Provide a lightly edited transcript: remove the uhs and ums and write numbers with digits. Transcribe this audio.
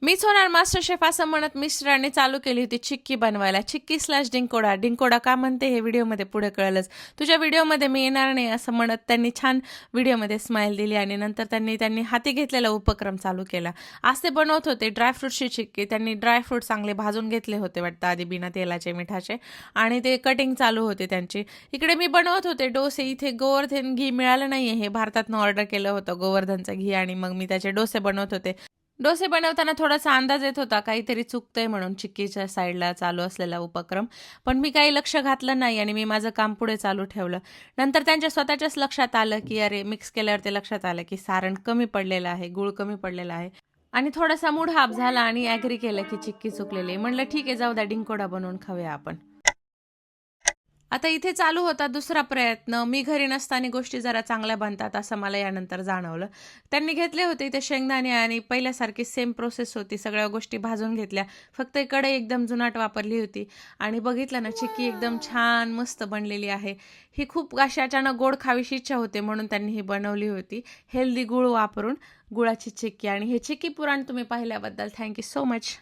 मीच होणार master chef असं म्हणत मिस्टरांनी चालू केली होती चिक्की बनवायला. चिक्की स्लॅश डिंकोडा. डिंकोडा का म्हणते हे व्हिडिओमध्ये पुढे कळलंच. तुझ्या व्हिडिओमध्ये मी येणार नाही असं म्हणत त्यांनी छान व्हिडिओमध्ये स्माईल दिली आणि नंतर त्यांनी हाती घेतलेला उपक्रम चालू केला. आज ते बनवत होते ड्रायफ्रूटची चिक्की. त्यांनी ड्रायफ्रूट चांगले भाजून घेतले होते वाटतं आधी बिना तेलाचे मिठाचे आणि ते कटिंग चालू होते त्यांची. इकडे मी बनवत होते डोसे. इथे गोवर्धन घी मिळालं नाहीये, हे भारतातनं ऑर्डर केलं होतं गोवर्धनचं घी आणि मग मी त्याचे डोसे बनवत होते. डोसे बनवताना थोडासा अंदाज येत होता काहीतरी चुकतंय म्हणून चिक्कीच्या साईडला चालू असलेला उपक्रम, पण मी काही लक्ष घातलं नाही आणि मी माझं काम पुढे चालू ठेवलं. नंतर त्यांच्या स्वतःच्याच लक्षात आलं की अरे मिक्स केल्यावर ते लक्षात आलं की सारण कमी पडलेलं आहे, गूळ कमी पडलेला आहे आणि थोडासा मूड हाफ झाला आणि ॲग्री केलं की चिक्की चुकलेली. म्हणलं ठीक आहे जाऊ द्या, डिंकोडा बनवून खाऊया आपण. आता इथे चालू होता दुसरा प्रयत्न. मी घरी नसताना गोष्टी जरा चांगल्या बनतात असं मला यानंतर जाणवलं. त्यांनी घेतले होते इथे शेंगदाणे आणि पहिल्यासारखी सेम प्रोसेस होती. सगळ्या गोष्टी भाजून घेतल्या. फक्त कढई एकदम जुनाट वापरली होती आणि बघितलं ना चिक्की एकदम छान मस्त बनलेली आहे. ही खूप अशी अचानक गोड खावीशी इच्छा होते म्हणून त्यांनी ही बनवली होती. हेल्दी गूळ वापरून गुळाची चिक्की. आणि हे चिक्की पुराण तुम्ही पाहिल्याबद्दल थँक्यू सो मच.